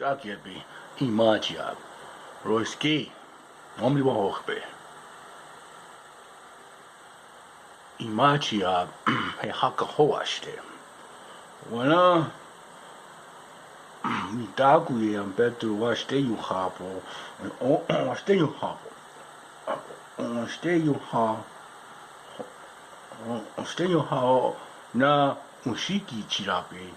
Oceti, Imachia, Roiski, Omni Wahbe, Imachia, Haka Hoaste. Wana Mitaku, and better watch stay you hapo, and stay you hapo, stay you ha, stay you ha, na Ushiki Chirapi,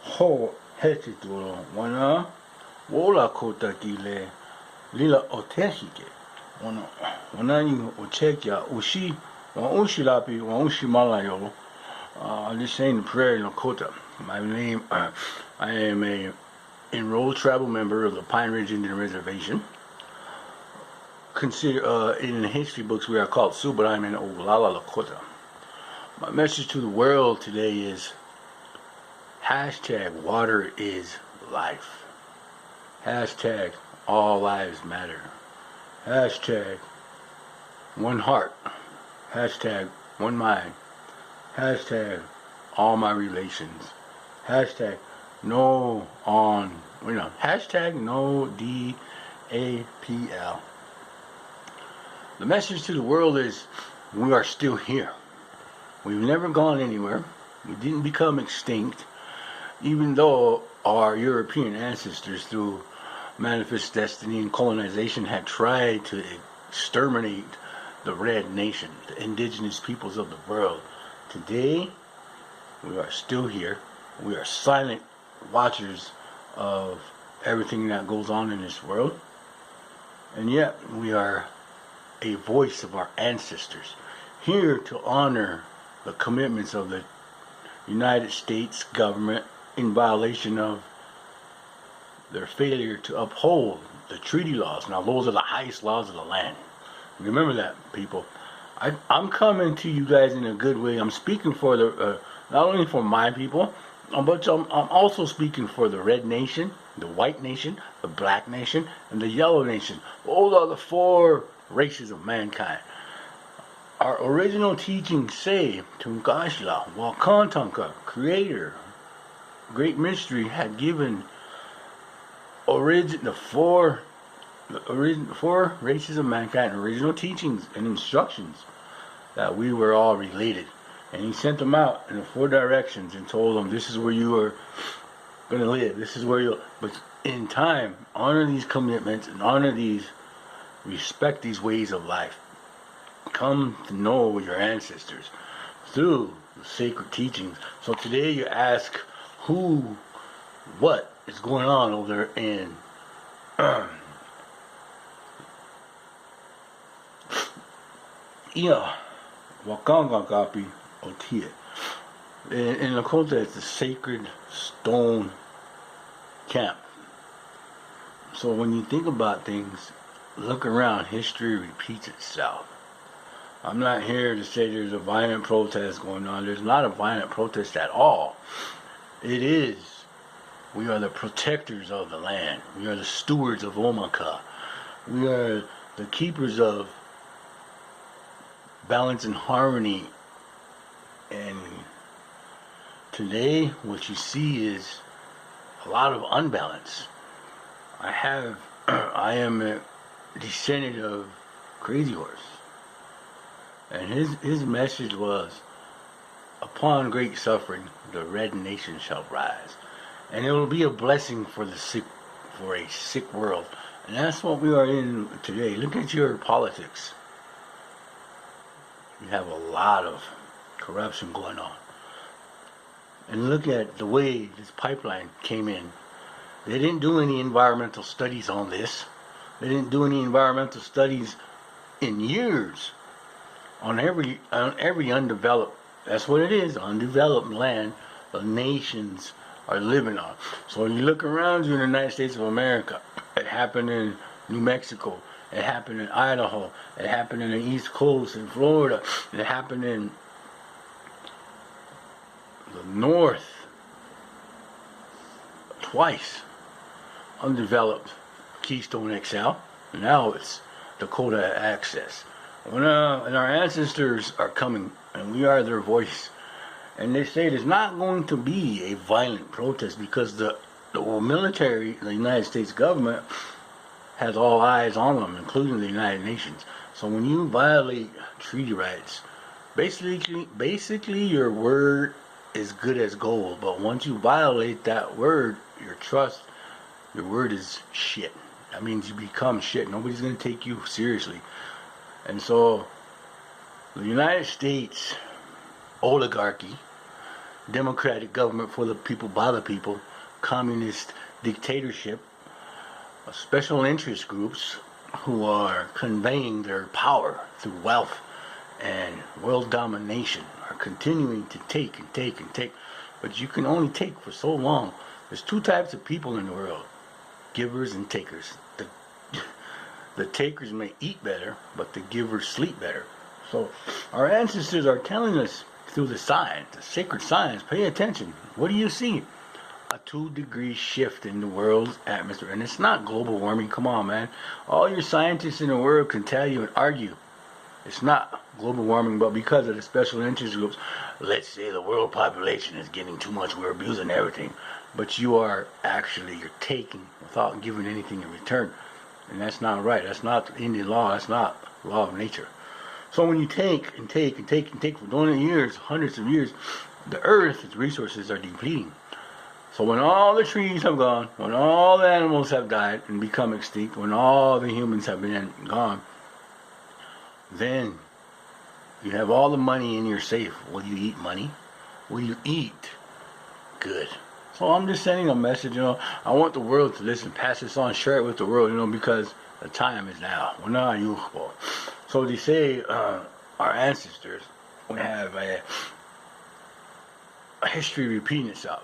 Ho Hetituro, Wana. Wola kota kile lila otehike wana ni ochekia ushi wa ushi lapi wa ushi malayo this saying the prayer in Lakota. My name I am a enrolled tribal member of the Pine Ridge Indian Reservation. Consider in the history books we are called Sioux, but I'm in Oglala Lakota. My message to the world today is hashtag water is life. Hashtag all lives matter. Hashtag one heart. Hashtag one mind. Hashtag all my relations. Hashtag no on, hashtag no DAPL. The message to the world is we are still here. We've never gone anywhere. We didn't become extinct, even though our European ancestors, through manifest destiny and colonization, had tried to exterminate the Red Nation, the indigenous peoples of the world. Today, we are still here. We are silent watchers of everything that goes on in this world. And yet, we are a voice of our ancestors, here to honor the commitments of the United States government in violation of their failure to uphold the treaty laws. Now, those are the highest laws of the land. Remember that, people. I'm coming to you guys in a good way. I'm speaking for the not only for my people, but I'm also speaking for the Red Nation, the White Nation, the Black Nation, and the Yellow Nation. Those are the four races of mankind. Our original teachings say, Tunkashla, Wakantanka, Creator, Great Mystery, had given the four races of mankind original teachings and instructions that we were all related. And he sent them out in the four directions and told them, this is where you are going to live. This is where you'll... But in time, honor these commitments and respect these ways of life. Come to know your ancestors through the sacred teachings. So today you ask what is going on over there in Wakanga Kapi Otie. In Lakota, it's a sacred stone camp. So when you think about things, look around, history repeats itself. I'm not here to say there's a violent protest going on. There's not a violent protest at all. It is. We are the protectors of the land. We are the stewards of Omaka. We are the keepers of balance and harmony. And today, what you see is a lot of unbalance. I am a descendant of Crazy Horse. And his message was, upon great suffering, the Red Nation shall rise. And it will be a blessing for a sick world. And that's what we are in today. Look at your politics. You have a lot of corruption going on. And look at the way this pipeline came in. They didn't do any environmental studies on this. They didn't do any environmental studies in years on every undeveloped, that's what it is, undeveloped land the nations are living on. So when you look around you in the United States of America, it happened in New Mexico, it happened in Idaho, it happened in the East Coast in Florida, it happened in the North twice. Undeveloped Keystone XL, now it's Dakota Access. And our ancestors are coming, and we are their voice. And they say there's not going to be a violent protest because the the military, the United States government, has all eyes on them, including the United Nations. So when you violate treaty rights, basically your word is good as gold. But once you violate that word, your word is shit. That means you become shit. Nobody's going to take you seriously. And so the United States oligarchy, democratic government for the people, by the people, communist dictatorship, special interest groups who are conveying their power through wealth and world domination are continuing to take and take and take. But you can only take for so long. There's two types of people in the world: givers and takers. The takers may eat better, but the givers sleep better. So our ancestors are telling us through the science, the sacred science, pay attention. What do you see? A 2-degree shift in the world's atmosphere. And it's not global warming. Come on, man. All your scientists in the world can tell you and argue it's not global warming, but because of the special interest groups, let's say the world population is getting too much, we're abusing everything. But you're taking without giving anything in return. And that's not right. That's not Indian law. That's not law of nature. So when you take and take and take and take for years, hundreds of years, the earth, its resources are depleting. So when all the trees have gone, when all the animals have died and become extinct, when all the humans have been gone, then you have all the money in your safe. Will you eat money? Will you eat good? So I'm just sending a message, I want the world to listen, pass this on, share it with the world, because the time is now. We're not youthful. So they say our ancestors would have a history repeating itself.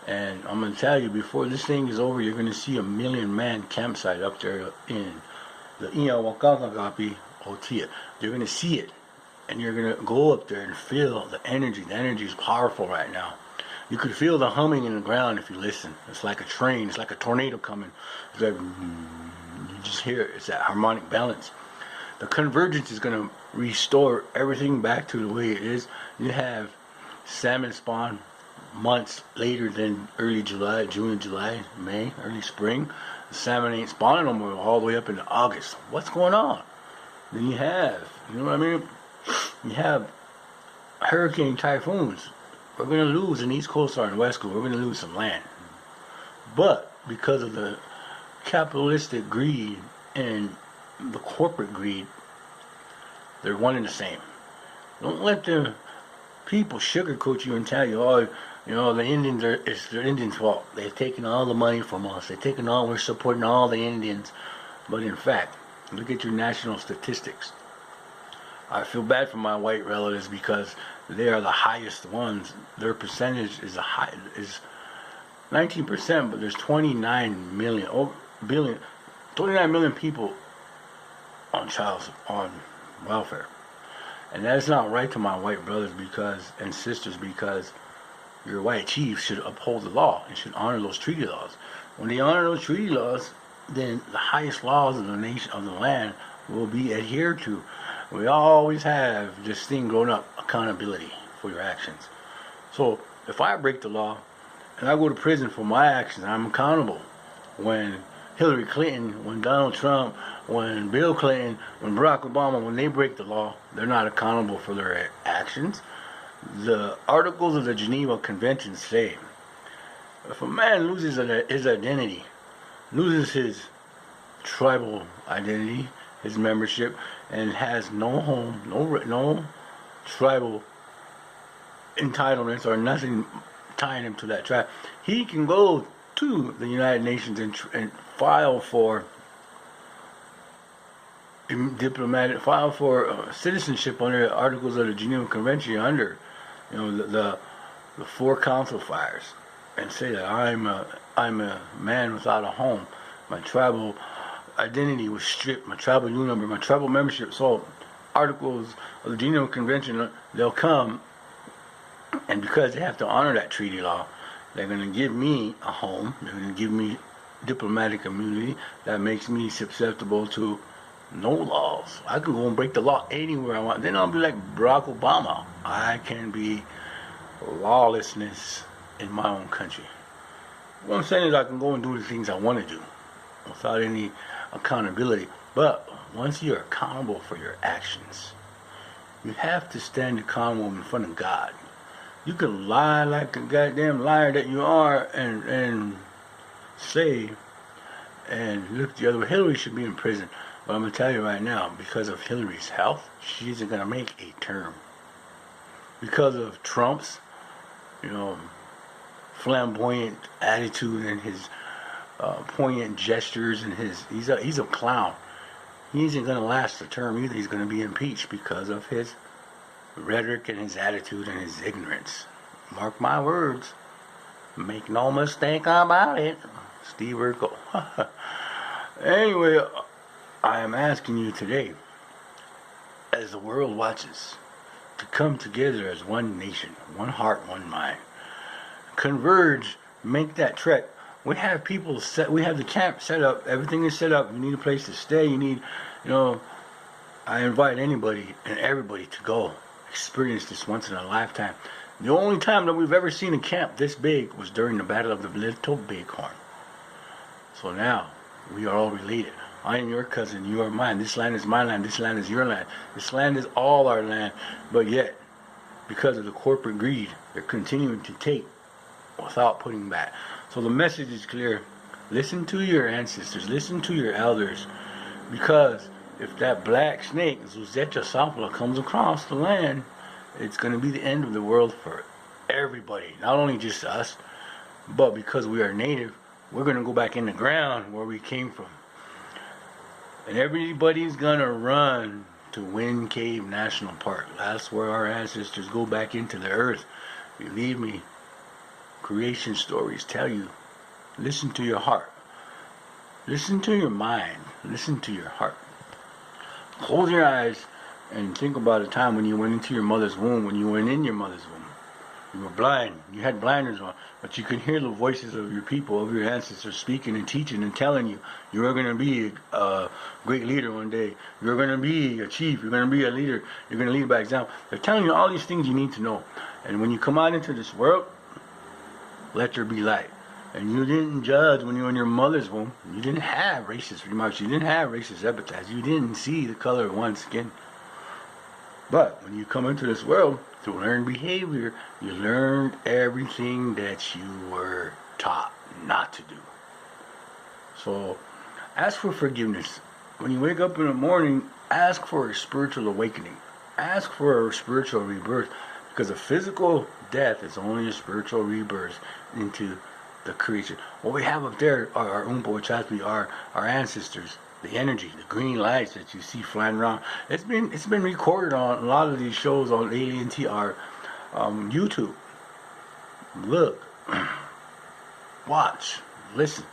And I'm going to tell you, before this thing is over, you're going to see a 1 million-man campsite up there in the Oceti. You're going to see it. And you're going to go up there and feel the energy. The energy is powerful right now. You could feel the humming in the ground if you listen. It's like a train. It's like a tornado coming. It's like, you just hear it. It's that harmonic balance. The convergence is going to restore everything back to the way it is. You have salmon spawn months later than early July, June, July, May, early spring. The salmon ain't spawning no more all the way up into August. What's going on? Then you have, you have hurricane typhoons. We're going to lose in the East Coast or in the West Coast. We're going to lose some land. But because of the capitalistic greed and the corporate greed, they're one and the same. Don't let the people sugarcoat you and tell you, the Indians it's the Indians' fault. They've taken all the money from us. We're supporting all the Indians. But in fact, look at your national statistics. I feel bad for my white relatives because they are the highest ones. Their percentage is 19%, but there's 29 million people on welfare. And that's not right to my white brothers and sisters, because your white chiefs should uphold the law and should honor those treaty laws. When they honor those treaty laws, then the highest laws of the nation, of the land, will be adhered to. We always have this thing growing up, accountability for your actions. So if I break the law and I go to prison for my actions, I'm accountable. When Hillary Clinton, when Donald Trump, when Bill Clinton, when Barack Obama, when they break the law, they're not accountable for their actions. The Articles of the Geneva Convention say, if a man loses his identity, loses his tribal identity, his membership, and has no home, no tribal entitlements or nothing tying him to that tribe, he can go to the United Nations and file for citizenship under the Articles of the Geneva Convention, under the 4 council fires, and say that I'm a man without a home. My tribal identity was stripped. My tribal union number, my tribal membership. So Articles of the Geneva Convention, they'll come, and because they have to honor that treaty law, they're going to give me a home. They're going to give me diplomatic immunity that makes me susceptible to no laws. I can go and break the law anywhere I want. Then I'll be like Barack Obama. I can be lawlessness in my own country. What I'm saying is I can go and do the things I want to do without any accountability. But once you're accountable for your actions, you have to stand accountable in front of God. You can lie like a goddamn liar that you are and say and look the other way. Hillary should be in prison. But I'm going to tell you right now, because of Hillary's health, she isn't going to make a term. Because of Trump's, flamboyant attitude and his poignant gestures and he's a clown. He isn't going to last a term either. He's going to be impeached because of his rhetoric and his attitude and his ignorance. Mark my words. Make no mistake about it. Steve Urkel. Anyway, I am asking you today, as the world watches, to come together as one nation, one heart, one mind. Converge, make that trek. We have people set, we have the camp set up, everything is set up. You need a place to stay, you need, I invite anybody and everybody to go experience this once in a lifetime. The only time that we've ever seen a camp this big was during the Battle of the Little Bighorn. So now, we are all related. I am your cousin, you are mine. This land is my land, this land is your land. This land is all our land. But yet, because of the corporate greed, they're continuing to take without putting back. So the message is clear. Listen to your ancestors, listen to your elders. Because if that black snake, Zuzeta Sapala, comes across the land, it's going to be the end of the world for everybody. Not only just us, but because we are native, we're going to go back in the ground where we came from. And everybody's going to run to Wind Cave National Park. That's where our ancestors go back into the earth. Believe me, creation stories tell you, listen to your heart. Listen to your mind. Listen to your heart. Close your eyes and think about a time when you went into your mother's womb, when you went in your mother's womb. You were blind. You had blinders on. But you could hear the voices of your people, of your ancestors speaking and teaching and telling you, you are going to be a great leader one day. You're going to be a chief. You're going to be a leader. You're going to lead by example. They're telling you all these things you need to know. And when you come out into this world, let there be light. And you didn't judge when you were in your mother's womb. You didn't have racist remarks. You didn't have racist epithets. You didn't see the color of one's skin. But when you come into this world to learn behavior, you learned everything that you were taught not to do. So ask for forgiveness. When you wake up in the morning, ask for a spiritual awakening. Ask for a spiritual rebirth. Because a physical death is only a spiritual rebirth into the creation. What we have up there are our Oceti, our ancestors. The energy, the green lights that you see flying around. It's been recorded on a lot of these shows on ANTR, YouTube. Look, watch, listen.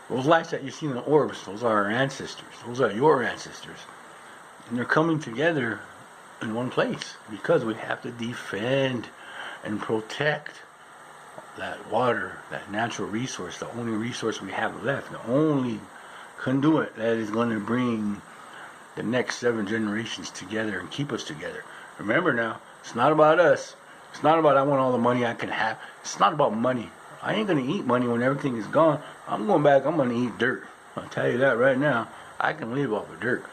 Those lights that you see in the orbs, those are our ancestors. Those are your ancestors. And they're coming together in one place because we have to defend and protect that water, that natural resource, the only resource we have left, the only conduit that is going to bring the next 7 generations together and keep us together. Remember now, it's not about us. It's not about I want all the money I can have. It's not about money. I ain't going to eat money when everything is gone. I'm going back, I'm going to eat dirt. I'll tell you that right now. I can live off of dirt.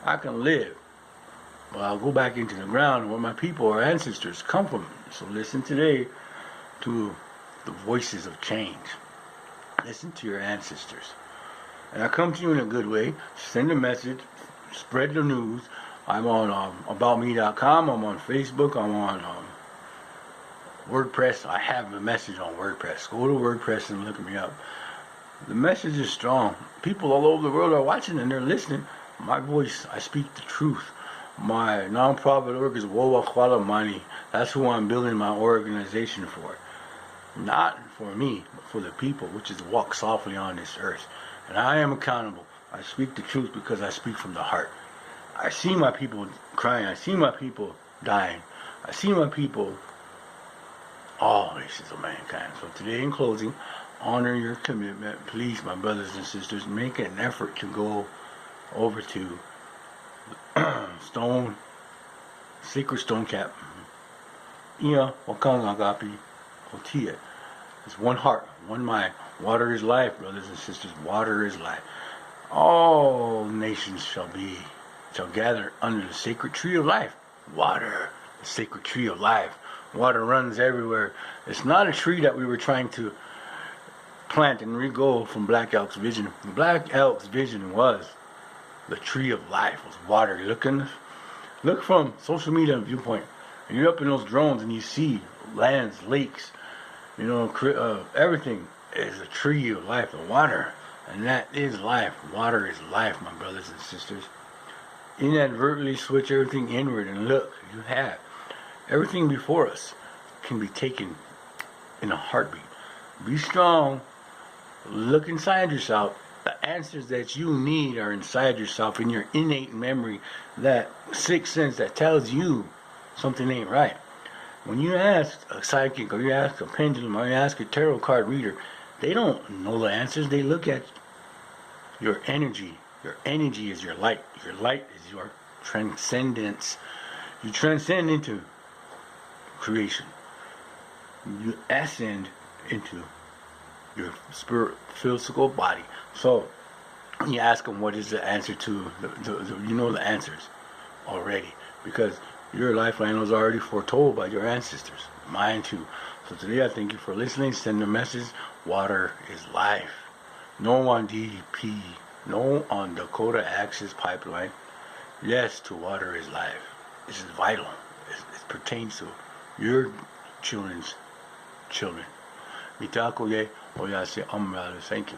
I can live. But I'll go back into the ground where my people, our ancestors, come from. So listen today to the voices of change. Listen to your ancestors. And I come to you in a good way. Send a message. Spread the news. I'm on aboutme.com. I'm on Facebook. I'm on WordPress. I have a message on WordPress. Go to WordPress and look me up. The message is strong. People all over the world are watching and they're listening. My voice, I speak the truth. My nonprofit org is Wowa Kwala Mani. That's who I'm building my organization for. Not for me, but for the people, which is walk softly on this earth. And I am accountable. I speak the truth because I speak from the heart. I see my people crying. I see my people dying. I see my people, all races of mankind. So today in closing, honor your commitment. Please, my brothers and sisters, make an effort to go over to Sacred Stone Cap. Ia Wakanga Agapi Hotia. It's one heart, one mind, Water is life, brothers and sisters. Water is life. All nations shall gather under the sacred tree of life. Water, the sacred tree of life. Water runs everywhere. It's not a tree that we were trying to plant and re-go from Black Elk's vision. Black Elk's vision was the tree of life, was water. Look from social media viewpoint. You're up in those drones and you see lands, lakes, everything is a tree of life, the water. And that is life. Water is life, my brothers and sisters. Inadvertently switch everything inward and look, you have everything before us can be taken in a heartbeat. Be strong. Look inside yourself. The answers that you need are inside yourself, in your innate memory, that sixth sense that tells you something ain't right. When you ask a psychic, or you ask a pendulum, or you ask a tarot card reader, they don't know the answers. They look at your energy. Your energy is your light. Your light is your transcendence. You transcend into creation. You ascend into your spirit, physical body. So you ask them what is the answer to you know the answers already, because your lifeline was already foretold by your ancestors, mine too. So today I thank you for listening. Send a message. Water is life. No on DP, no on Dakota Access Pipeline. Yes to water is life. This is vital. It pertains to your children's children. Mitako ye, Oyate, thank you.